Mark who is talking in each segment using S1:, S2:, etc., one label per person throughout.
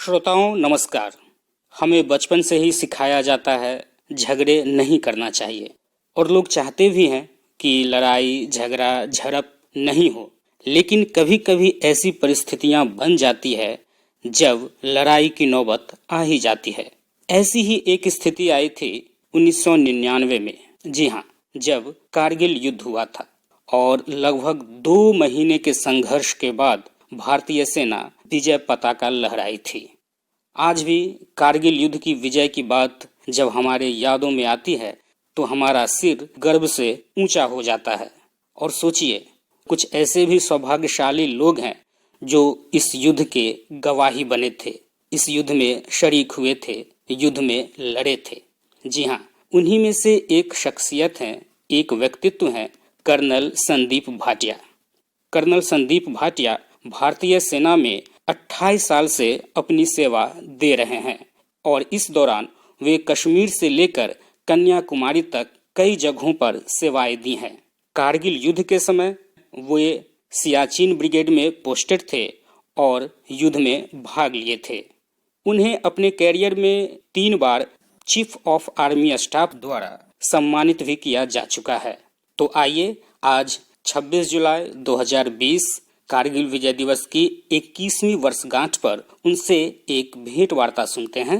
S1: श्रोताओं नमस्कार। हमें बचपन से ही सिखाया जाता है झगड़े नहीं करना चाहिए और लोग चाहते भी हैं कि लड़ाई झगड़ा झड़प नहीं हो। लेकिन कभी कभी ऐसी परिस्थितियां बन जाती है जब लड़ाई की नौबत आ ही जाती है। ऐसी ही एक स्थिति आई थी 1999 में। जी हाँ, जब कारगिल युद्ध हुआ था और लगभग 2 महीने के संघर्ष के बाद भारतीय सेना विजय पताका लहराई थी। आज भी कारगिल युद्ध की विजय की बात जब हमारे यादों में आती है तो हमारा सिर गर्व से ऊंचा हो जाता है। और सोचिए, कुछ ऐसे भी सौभाग्यशाली लोग हैं जो इस युद्ध के गवाही बने थे, इस युद्ध में शरीक हुए थे, युद्ध में लड़े थे। जी हाँ, उन्हीं में से एक शख्सियत है, एक व्यक्तित्व है कर्नल संदीप भाटिया। कर्नल संदीप भाटिया भारतीय सेना में 28 साल से अपनी सेवा दे रहे हैं और इस दौरान वे कश्मीर से लेकर कन्याकुमारी तक कई जगहों पर सेवाएं दी हैं। कारगिल युद्ध के समय वे सियाचिन ब्रिगेड में पोस्टेड थे और युद्ध में भाग लिए थे। उन्हें अपने कैरियर में 3 बार चीफ ऑफ आर्मी स्टाफ द्वारा सम्मानित भी किया जा चुका है। तो आइए आज 26 जुलाई 2020 कारगिल विजय दिवस की 21वीं वर्षगांठ पर उनसे एक भेंट वार्ता सुनते हैं।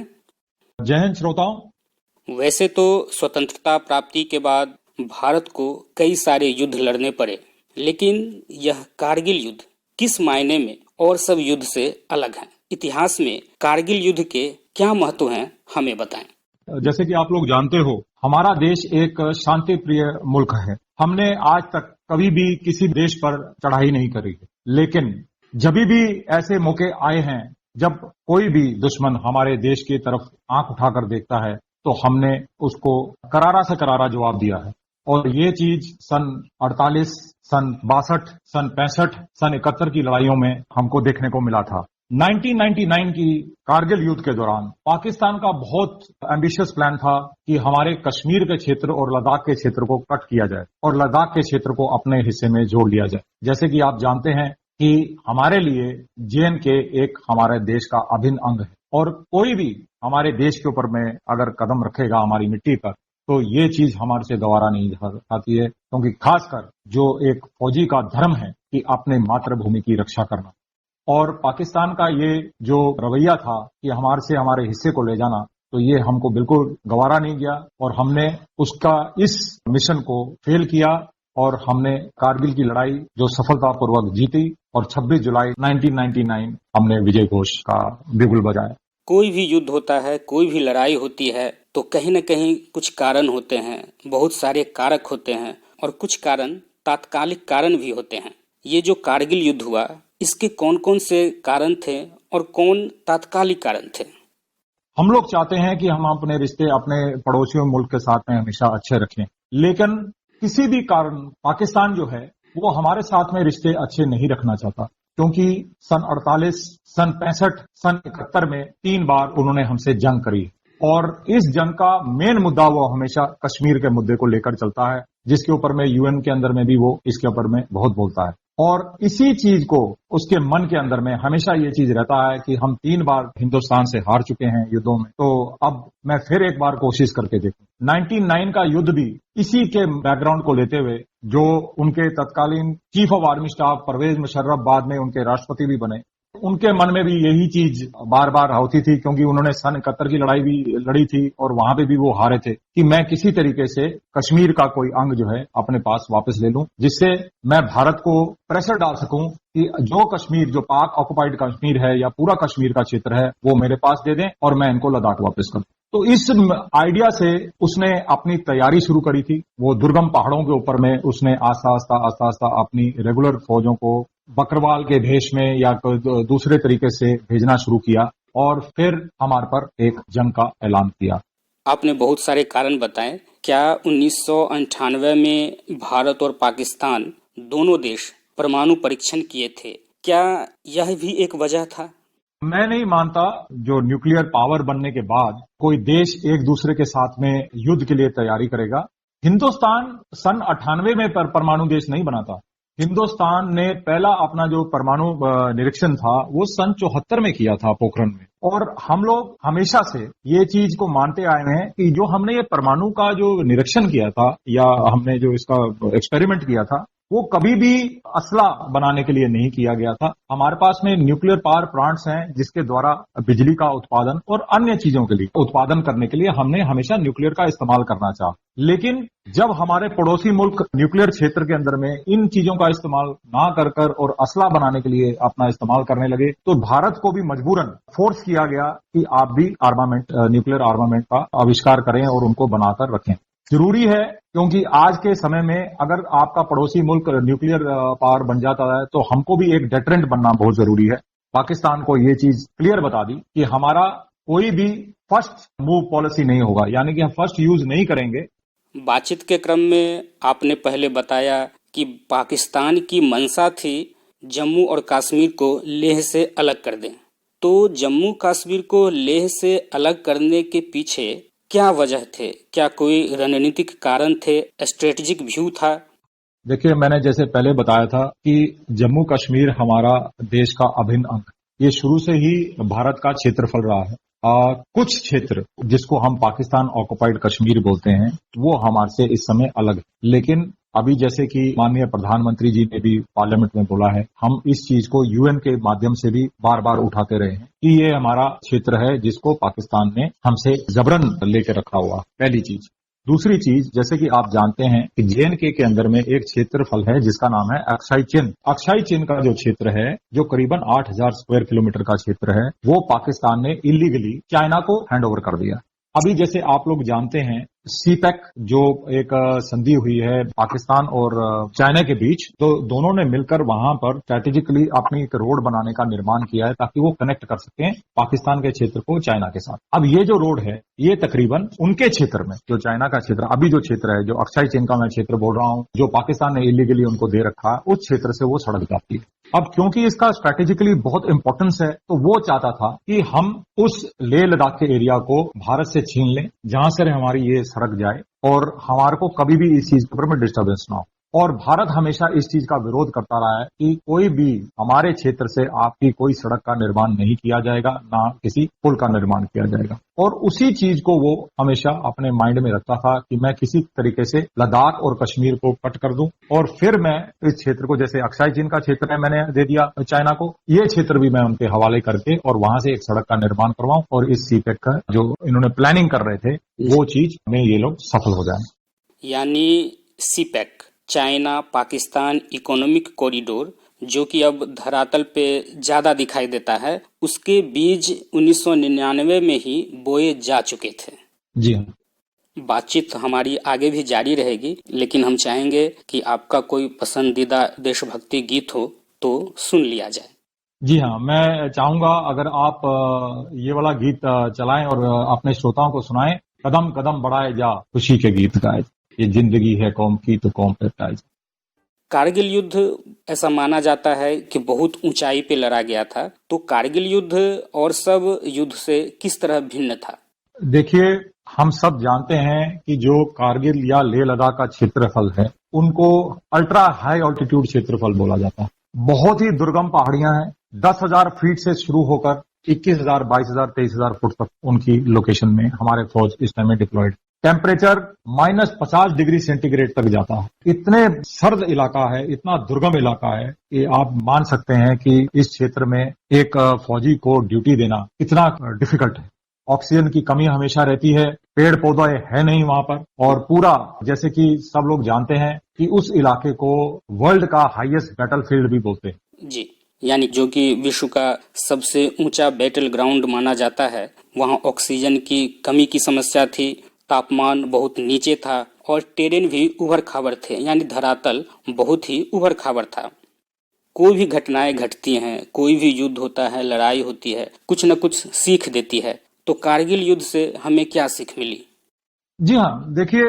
S2: जय हिंद श्रोताओं।
S1: वैसे तो स्वतंत्रता प्राप्ति के बाद भारत को कई सारे युद्ध लड़ने पड़े, लेकिन यह कारगिल युद्ध किस मायने में और सब युद्ध से अलग है? इतिहास में कारगिल युद्ध के क्या महत्व हैं, हमें बताएं।
S2: जैसे कि आप लोग जानते हो, हमारा देश एक शांति प्रिय मुल्क है। हमने आज तक कभी भी किसी देश पर चढ़ाई नहीं करी है, लेकिन जब भी ऐसे मौके आए हैं जब कोई भी दुश्मन हमारे देश की तरफ आंख उठाकर देखता है तो हमने उसको करारा से करारा जवाब दिया है। और ये चीज सन 48, सन 62, सन 65, सन 71 की लड़ाइयों में हमको देखने को मिला था। 1999 की कारगिल युद्ध के दौरान पाकिस्तान का बहुत एम्बिशियस प्लान था कि हमारे कश्मीर के क्षेत्र और लद्दाख के क्षेत्र को कट किया जाए और लद्दाख के क्षेत्र को अपने हिस्से में जोड़ लिया जाए। जैसे कि आप जानते हैं कि हमारे लिए JNK एक हमारे देश का अभिन्न अंग है और कोई भी हमारे देश के ऊपर में अगर कदम रखेगा हमारी मिट्टी पर तो ये चीज हमारे से गवारा नहीं जाती है, क्योंकि खासकर जो एक फौजी का धर्म है कि अपने मातृभूमि की रक्षा करना। और पाकिस्तान का ये जो रवैया था कि हमारे हिस्से को ले जाना, तो ये हमको बिल्कुल गवारा नहीं गया और हमने उसका इस मिशन को फेल किया और हमने कारगिल की लड़ाई जो सफलतापूर्वक जीती और 26 जुलाई 1999 हमने विजय घोष का बिगुल बजाया।
S1: कोई भी युद्ध होता है, कोई भी लड़ाई होती है तो कहीं न कहीं कुछ कारण होते हैं, बहुत सारे कारक होते हैं और कुछ कारण तात्कालिक कारण भी होते हैं। ये जो कारगिल युद्ध हुआ, इसके कौन कौन से कारण थे और कौन तात्कालिक कारण थे?
S2: हम लोग चाहते हैं कि हम अपने रिश्ते अपने पड़ोसियों मुल्क के साथ में हमेशा अच्छे रखें, लेकिन किसी भी कारण पाकिस्तान जो है वो हमारे साथ में रिश्ते अच्छे नहीं रखना चाहता, क्योंकि सन 48, सन 65, सन 71 में 3 बार उन्होंने हमसे जंग करी और इस जंग का मेन मुद्दा वो हमेशा कश्मीर के मुद्दे को लेकर चलता है, जिसके ऊपर में UN के अंदर में भी वो इसके ऊपर में बहुत बोलता है। और इसी चीज को उसके मन के अंदर में हमेशा ये चीज रहता है कि हम 3 बार हिंदुस्तान से हार चुके हैं युद्धों में, तो अब मैं फिर एक बार कोशिश करके देखूं। 99 का युद्ध भी इसी के बैकग्राउंड को लेते हुए जो उनके तत्कालीन chief of army staff Pervez Musharraf बाद में उनके राष्ट्रपति भी बने, उनके मन में भी यही चीज बार बार होती थी, क्योंकि उन्होंने सन 71 की लड़ाई भी लड़ी थी और वहां पे भी वो हारे थे, कि मैं किसी तरीके से कश्मीर का कोई अंग जो है अपने पास वापस ले लूं, जिससे मैं भारत को प्रेशर डाल सकूं कि जो कश्मीर, जो पाक ऑक्युपाइड कश्मीर है या पूरा कश्मीर का क्षेत्र है, वो मेरे पास दे दें और मैं इनको लद्दाख वापस कर दूं। तो इस आइडिया से उसने अपनी तैयारी शुरू करी थी। वो दुर्गम पहाड़ों के ऊपर में उसने आस्ता आस्ता अपनी रेगुलर फौजों को बकरवाल के भेष में या दूसरे तरीके से भेजना शुरू किया और फिर हमारे पर एक जंग का ऐलान किया।
S1: आपने बहुत सारे कारण बताए। क्या 1998 में भारत और पाकिस्तान दोनों देश परमाणु परीक्षण किए थे? क्या यह भी एक वजह था?
S2: मैं नहीं मानता जो न्यूक्लियर पावर बनने के बाद कोई देश एक दूसरे के साथ में युद्ध के लिए तैयारी करेगा। हिंदुस्तान सन 98 में परमाणु देश नहीं बना था। हिंदुस्तान ने पहला अपना जो परमाणु निरीक्षण था वो सन 74 में किया था पोखरण में। और हम लोग हमेशा से ये चीज को मानते आए हैं कि जो हमने ये परमाणु का जो निरीक्षण किया था या हमने जो इसका एक्सपेरिमेंट किया था वो कभी भी असला बनाने के लिए नहीं किया गया था। हमारे पास में न्यूक्लियर पावर प्लांट्स हैं जिसके द्वारा बिजली का उत्पादन और अन्य चीजों के लिए उत्पादन करने के लिए हमने हमेशा न्यूक्लियर का इस्तेमाल करना चाहा। लेकिन जब हमारे पड़ोसी मुल्क न्यूक्लियर क्षेत्र के अंदर में इन चीजों का इस्तेमाल ना कर और असला बनाने के लिए अपना इस्तेमाल करने लगे तो भारत को भी मजबूरन फोर्स किया गया कि आप भी न्यूक्लियर आर्मामेंट का आविष्कार करें और उनको बनाकर रखें। जरूरी है क्योंकि आज के समय में अगर आपका पड़ोसी मुल्क न्यूक्लियर पावर बन जाता है तो हमको भी एक डेटरेंट बनना बहुत जरूरी है। पाकिस्तान को ये चीज क्लियर बता दी कि हमारा कोई भी फर्स्ट मूव पॉलिसी नहीं होगा, यानी कि हम फर्स्ट यूज नहीं करेंगे।
S1: बातचीत के क्रम में आपने पहले बताया कि पाकिस्तान की मंशा थी जम्मू और कश्मीर को लेह से अलग कर दें। तो जम्मू कश्मीर को लेह से अलग करने के पीछे क्या वजह थे? क्या कोई रणनीतिक कारण थे, स्ट्रेटेजिक व्यू था?
S2: देखिए, मैंने जैसे पहले बताया था कि जम्मू कश्मीर हमारा देश का अभिन्न अंग, ये शुरू से ही भारत का क्षेत्रफल रहा है। कुछ क्षेत्र जिसको हम पाकिस्तान ऑक्युपाइड कश्मीर बोलते हैं वो हमारे से इस समय अलग है, लेकिन अभी जैसे कि माननीय प्रधानमंत्री जी ने भी पार्लियामेंट में बोला है, हम इस चीज को यूएन के माध्यम से भी बार बार उठाते रहे हैं कि ये हमारा क्षेत्र है जिसको पाकिस्तान ने हमसे जबरन लेके रखा हुआ। पहली चीज। दूसरी चीज, जैसे कि आप जानते हैं कि जेएनके के अंदर में एक क्षेत्रफल है जिसका नाम है अक्साई चिन। अक्साई चिन का जो क्षेत्र है जो करीबन 8000 स्क्वायर किलोमीटर का क्षेत्र है वो पाकिस्तान ने इलीगली चाइना को हैंड ओवर कर दिया। अभी जैसे आप लोग जानते हैं सीपैक जो एक संधि हुई है पाकिस्तान और चाइना के बीच, तो दोनों ने मिलकर वहां पर स्ट्रेटेजिकली अपनी एक रोड बनाने का निर्माण किया है ताकि वो कनेक्ट कर सकें पाकिस्तान के क्षेत्र को चाइना के साथ। अब ये जो रोड है ये तकरीबन उनके क्षेत्र में, जो चाइना का क्षेत्र अभी जो क्षेत्र है, जो अक्साई चिन का मैं क्षेत्र बोल रहा हूं, जो पाकिस्तान ने इलीगली उनको दे रखा है, उस क्षेत्र से वो सड़क जाती है। अब क्योंकि इसका स्ट्रेटेजिकली बहुत इंपॉर्टेंस है तो वो चाहता था कि हम उस लेह लद्दाख के एरिया को भारत से छीन लें जहां से हमारी ये सड़क जाए और हमारे को कभी भी इस चीज के ऊपर में डिस्टर्बेंस ना हो। और भारत हमेशा इस चीज का विरोध करता रहा है कि कोई भी हमारे क्षेत्र से आपकी कोई सड़क का निर्माण नहीं किया जाएगा, ना किसी पुल का निर्माण किया जाएगा। और उसी चीज को वो हमेशा अपने माइंड में रखता था कि मैं किसी तरीके से लद्दाख और कश्मीर को कट कर दूं और फिर मैं इस क्षेत्र को, जैसे अक्साई चिन का क्षेत्र है मैंने दे दिया चाइना को, ये क्षेत्र भी मैं उनके हवाले करके और वहां से एक सड़क का निर्माण करवाऊं और इस सीपैक का जो इन्होंने प्लानिंग कर रहे थे वो चीज में ये लोग सफल हो जाए।
S1: यानी CPEC, China Pakistan economic corridor, जो कि अब धरातल पे ज्यादा दिखाई देता है, उसके बीज 1999 में ही बोए जा चुके थे।
S2: जी हाँ।
S1: बातचीत हमारी आगे भी जारी रहेगी, लेकिन हम चाहेंगे कि आपका कोई पसंदीदा देशभक्ति गीत हो तो सुन लिया जाए।
S2: जी हाँ, मैं चाहूंगा अगर आप ये वाला गीत चलाएं और अपने श्रोताओं को सुनाएं, कदम कदम बढ़ाए जा खुशी के गीत गाए, ये जिंदगी है कौम की तो कौम पे ताज।
S1: कारगिल युद्ध ऐसा माना जाता है कि बहुत ऊंचाई पे लड़ा गया था, तो कारगिल युद्ध और सब युद्ध से किस तरह भिन्न था?
S2: देखिए, हम सब जानते हैं कि जो कारगिल या लेह लद्दाख का क्षेत्रफल है उनको अल्ट्रा हाई ऑल्टीट्यूड क्षेत्रफल बोला जाता है। बहुत ही दुर्गम पहाड़ियां हैं, 10,000 फीट से शुरू होकर 21,000, 22,000, 23,000 फुट तक उनकी लोकेशन में हमारे फौज इस टाइम में डिप्लॉयड। टेम्परेचर -50 डिग्री सेंटीग्रेड तक जाता है। इतने सर्द इलाका है, इतना दुर्गम इलाका है कि आप मान सकते हैं कि इस क्षेत्र में एक फौजी को ड्यूटी देना कितना डिफिकल्ट है। ऑक्सीजन की कमी हमेशा रहती है, पेड़ पौधे है नहीं वहां पर, और पूरा जैसे कि सब लोग जानते हैं कि उस इलाके को वर्ल्ड का हाईएस्ट बैटलफील्ड भी बोलते हैं।
S1: जी, यानी जो कि विश्व का सबसे ऊंचा बैटल ग्राउंड माना जाता है, वहां ऑक्सीजन की कमी की समस्या थी, तापमान बहुत नीचे था और टेरेन भी उबड़ खाबड़ थे, यानी धरातल बहुत ही उबड़ खाबड़ था। कोई भी घटनाएं घटती हैं, कोई भी युद्ध होता है, लड़ाई होती है, कुछ न कुछ सीख देती है। तो कारगिल युद्ध से हमें क्या सीख मिली?
S2: जी हाँ, देखिए,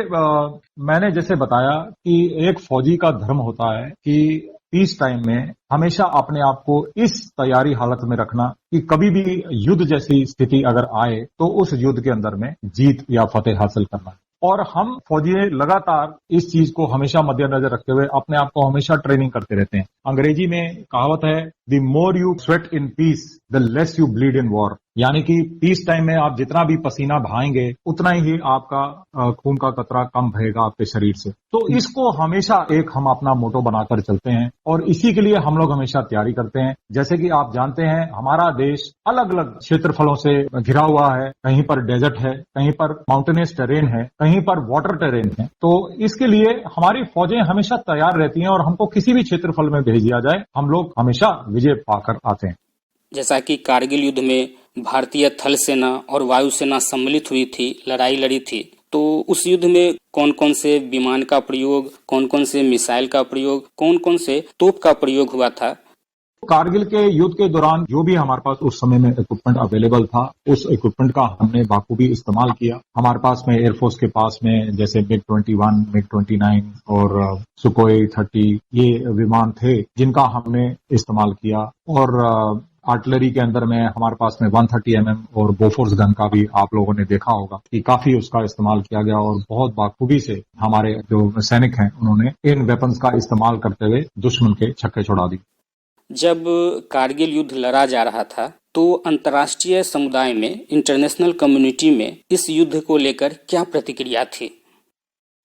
S2: मैंने जैसे बताया कि एक फौजी का धर्म होता है कि पीस टाइम में हमेशा अपने आप को इस तैयारी हालत में रखना कि कभी भी युद्ध जैसी स्थिति अगर आए तो उस युद्ध के अंदर में जीत या फतेह हासिल करना। और हम फौजी लगातार इस चीज को हमेशा मद्देनजर रखते हुए अपने आप को हमेशा ट्रेनिंग करते रहते हैं। अंग्रेजी में कहावत है, the more you sweat in peace the less you bleed in war, यानी कि पीस टाइम में आप जितना भी पसीना बहाएंगे उतना ही आपका खून का कतरा कम बहेगा आपके शरीर से। तो इसको हमेशा एक हम अपना मोटो बनाकर चलते हैं और इसी के लिए हम लोग हमेशा तैयारी करते हैं। जैसे कि आप जानते हैं हमारा देश अलग अलग क्षेत्रफलों से घिरा हुआ है, कहीं पर डेजर्ट है, कहीं पर माउंटेनियस टेरेन है, कहीं पर वाटर टेरेन है। तो इसके लिए हमारी फौजें हमेशा तैयार रहती हैं और हमको किसी भी क्षेत्रफल में भेज दिया जाए हम लोग हमेशा विजय पाकर आते हैं।
S1: जैसा कि कारगिल युद्ध में भारतीय थल सेना और वायुसेना सम्मिलित हुई थी, लड़ाई लड़ी थी, तो उस युद्ध में कौन कौन से विमान का प्रयोग, कौन कौन से मिसाइल का प्रयोग, कौन कौन से तोप का प्रयोग हुआ था?
S2: कारगिल के युद्ध के दौरान जो भी हमारे पास उस समय में इक्विपमेंट अवेलेबल था, उस इक्विपमेंट का हमने बाखूबी इस्तेमाल किया। हमारे पास में एयरफोर्स के पास में जैसे MiG-21, MiG-29 और सुकोई 30 ये विमान थे जिनका हमने इस्तेमाल किया। और आर्टिलरी के अंदर में हमारे पास में 130 mm और बोफोर्स गन का भी आप लोगों ने देखा होगा कि काफी उसका इस्तेमाल किया गया और बहुत बाखूबी से हमारे जो सैनिक हैं उन्होंने इन वेपन्स का इस्तेमाल करते हुए दुश्मन के छक्के छुड़ा दिए।
S1: जब कारगिल युद्ध लड़ा जा रहा था तो अंतर्राष्ट्रीय समुदाय में, इंटरनेशनल कम्युनिटी में इस युद्ध को लेकर क्या प्रतिक्रिया थी?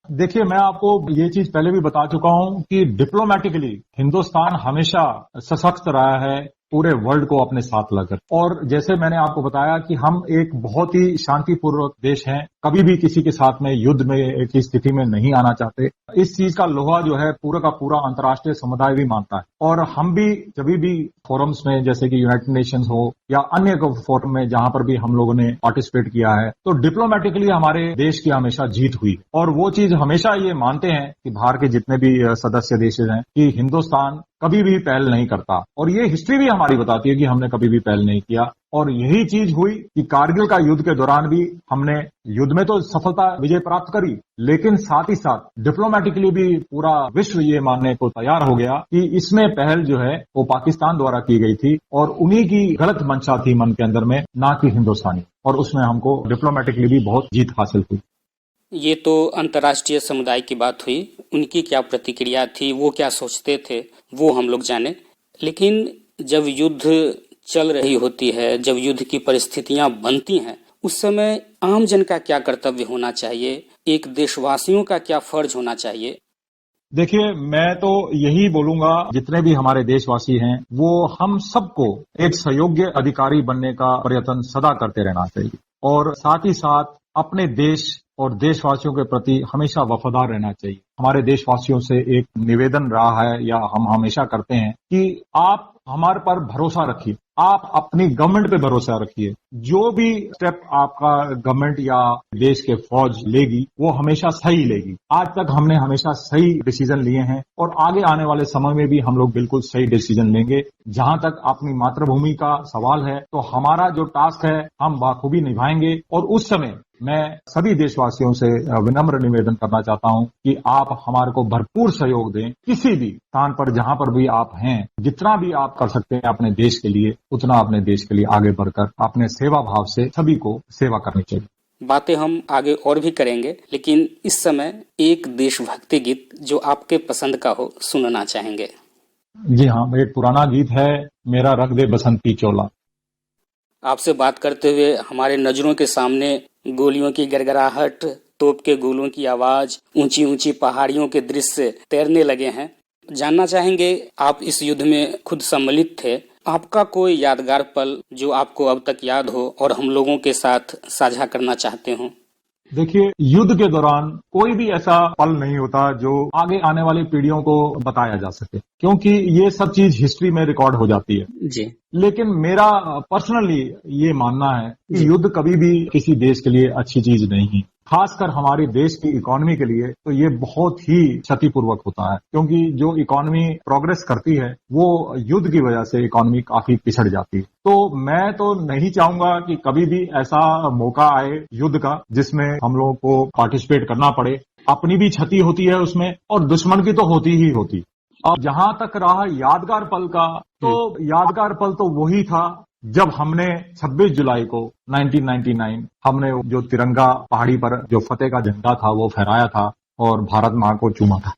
S2: देखिए, मैं आपको ये चीज पहले भी बता चुका हूं कि डिप्लोमेटिकली हिंदुस्तान हमेशा सशक्त रहा है पूरे वर्ल्ड को अपने साथ लेकर। और जैसे मैंने आपको बताया कि हम एक बहुत ही शांतिपूर्वक देश हैं, कभी भी किसी के साथ में युद्ध में की स्थिति में नहीं आना चाहते। इस चीज का लोहा जो है पूरा का पूरा अंतर्राष्ट्रीय समुदाय भी मानता है। और हम भी जब भी फोरम्स में जैसे कि यूनाइटेड नेशंस हो या अन्य फोरम में जहां पर भी हम लोगों ने पार्टिसिपेट किया है, तो डिप्लोमेटिकली हमारे देश की हमेशा जीत हुई। और वो चीज हमेशा ये मानते हैं कि बाहर के जितने भी सदस्य देश हैं कि हिंदुस्तान कभी भी पहल नहीं करता। और ये हिस्ट्री भी हमारी बताती है कि हमने कभी भी पहल नहीं किया। और यही चीज हुई कि कारगिल का युद्ध के दौरान भी हमने युद्ध में तो सफलता विजय प्राप्त करी, लेकिन साथ ही साथ डिप्लोमेटिकली भी पूरा विश्व ये मानने को तैयार हो गया कि इसमें पहल जो है वो पाकिस्तान द्वारा की गई थी और उन्हीं की गलत मंशा थी मन के अंदर में, ना कि हिंदुस्तानी। और उसमें हमको डिप्लोमेटिकली भी बहुत जीत हासिल हुई।
S1: ये तो अंतर्राष्ट्रीय समुदाय की बात हुई, उनकी क्या प्रतिक्रिया थी, वो क्या सोचते थे, वो हम लोग जाने। लेकिन जब युद्ध चल रही होती है, जब युद्ध की परिस्थितियां बनती हैं, उस समय आम जन का क्या कर्तव्य होना चाहिए, एक देशवासियों का क्या फर्ज होना चाहिए?
S2: देखिए, मैं तो यही बोलूंगा, जितने भी हमारे देशवासी हैं वो हम सबको एक सहयोग्य अधिकारी बनने का प्रयत्न सदा करते रहना चाहिए और साथ ही साथ अपने देश और देशवासियों के प्रति हमेशा वफादार रहना चाहिए। हमारे देशवासियों से एक निवेदन रहा है या हम हमेशा करते हैं कि आप हमारे पर भरोसा रखिए, आप अपनी गवर्नमेंट पे भरोसा रखिए। जो भी स्टेप आपका गवर्नमेंट या देश के फौज लेगी वो हमेशा सही लेगी। आज तक हमने हमेशा सही डिसीजन लिए हैं और आगे आने वाले समय में भी हम लोग बिल्कुल सही डिसीजन लेंगे। जहां तक अपनी मातृभूमि का सवाल है तो हमारा जो टास्क है हम बाखूबी निभाएंगे। और उस समय मैं सभी देशवासियों से विनम्र निवेदन करना चाहता हूं कि आप हमारे को भरपूर सहयोग दें। किसी भी स्थान पर जहां पर भी आप हैं, जितना भी आप कर सकते हैं अपने देश के लिए, उतना अपने देश के लिए आगे बढ़कर अपने सेवा भाव से सभी को सेवा करनी चाहिए।
S1: बातें हम आगे और भी करेंगे, लेकिन इस समय एक देशभक्ति गीत जो आपके पसंद का हो सुनना चाहेंगे।
S2: जी हाँ, एक पुराना गीत है, मेरा रख दे बसंती चोला।
S1: आपसे बात करते हुए हमारे नजरों के सामने गोलियों की गड़गड़ाहट, तोप के गोलों की आवाज, ऊंची ऊंची पहाड़ियों के दृश्य तैरने लगे हैं। जानना चाहेंगे, आप इस युद्ध में खुद सम्मिलित थे, आपका कोई यादगार पल जो आपको अब तक याद हो और हम लोगों के साथ साझा करना चाहते हो?
S2: देखिए, युद्ध के दौरान कोई भी ऐसा पल नहीं होता जो आगे आने वाली पीढ़ियों को बताया जा सके, क्योंकि ये सब चीज हिस्ट्री में रिकॉर्ड हो जाती है
S1: जी।
S2: लेकिन मेरा पर्सनली ये मानना है कि युद्ध कभी भी किसी देश के लिए अच्छी चीज नहीं है। खासकर हमारे देश की इकोनॉमी के लिए तो ये बहुत ही क्षतिपूर्वक होता है, क्योंकि जो इकोनॉमी प्रोग्रेस करती है वो युद्ध की वजह से इकोनॉमी काफी पिछड़ जाती है। तो मैं तो नहीं चाहूंगा कि कभी भी ऐसा मौका आए युद्ध का जिसमें हम लोगों को पार्टिसिपेट करना पड़े। अपनी भी क्षति होती है उसमें और दुश्मन की तो होती ही होती। अब जहां तक रहा यादगार पल का, तो यादगार पल तो वही था जब हमने 26 जुलाई को 1999 हमने जो तिरंगा पहाड़ी पर जो फतेह का झंडा था वो फहराया था और भारत माँ को चूमा था।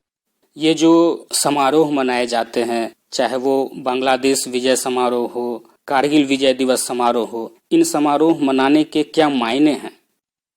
S1: ये जो समारोह मनाए जाते हैं, चाहे वो बांग्लादेश विजय समारोह हो, कारगिल विजय दिवस समारोह हो, इन समारोह मनाने के क्या मायने हैं?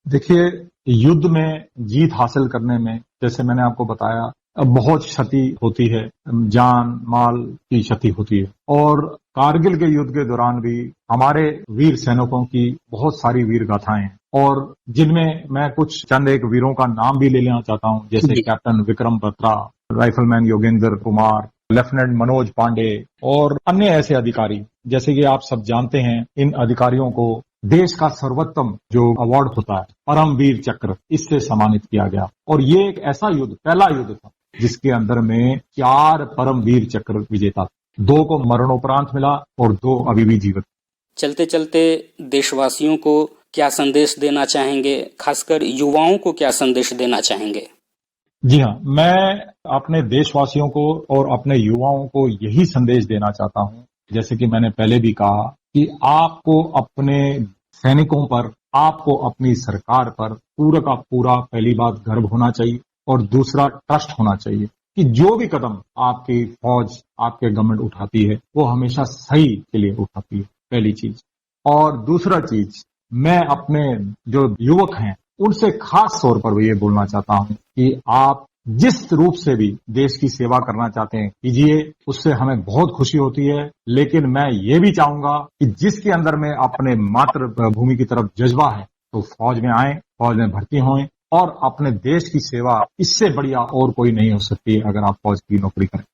S2: देखिए, युद्ध में जीत हासिल करने में जैसे मैंने आपको बताया बहुत क्षति होती है, जान माल की क्षति होती है और कारगिल के युद्ध के दौरान भी हमारे वीर सैनिकों की बहुत सारी वीर गाथाएं हैं और जिनमें मैं कुछ चंद एक वीरों का नाम भी ले लेना चाहता हूं, जैसे captain Vikram Batra, rifleman Yogendra Kumar, lieutenant Manoj Pandey और अन्य ऐसे अधिकारी। जैसे कि आप सब जानते हैं, इन अधिकारियों को देश का सर्वोत्तम जो अवार्ड होता है परमवीर चक्र, इससे सम्मानित किया गया और ये एक ऐसा युद्ध, पहला युद्ध था जिसके अंदर में 4 परमवीर चक्र विजेता, 2 को मरणोपरांत मिला और 2 अभी भी जीवित।
S1: चलते चलते देशवासियों को क्या संदेश देना चाहेंगे, खासकर युवाओं को क्या संदेश देना चाहेंगे?
S2: जी हाँ, मैं अपने देशवासियों को और अपने युवाओं को यही संदेश देना चाहता हूँ, जैसे कि मैंने पहले भी कहा कि आपको अपने सैनिकों पर, आपको अपनी सरकार पर पूरा का पूरा पहली बात गर्व होना चाहिए और दूसरा ट्रस्ट होना चाहिए कि जो भी कदम आपकी फौज, आपके गवर्नमेंट उठाती है वो हमेशा सही के लिए उठाती है, पहली चीज। और दूसरा चीज, मैं अपने जो युवक हैं उनसे खास तौर पर ये बोलना चाहता हूं कि आप जिस रूप से भी देश की सेवा करना चाहते हैं कीजिए, उससे हमें बहुत खुशी होती है, लेकिन मैं ये भी चाहूंगा कि जिसके अंदर में अपने मातृभूमि की तरफ जज्बा है तो फौज में आए, फौज में भर्ती हों और अपने देश की सेवा इससे बढ़िया और कोई नहीं हो सकती अगर आप फौज की नौकरी करें।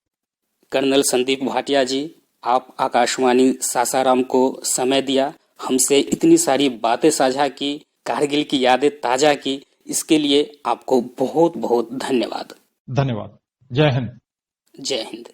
S1: कर्नल संदीप भाटिया जी, आप आकाशवाणी सासाराम को समय दिया, हमसे इतनी सारी बातें साझा की, कारगिल की यादें ताजा की, इसके लिए आपको बहुत बहुत धन्यवाद।
S2: धन्यवाद। जय हिंद।
S1: जय हिंद।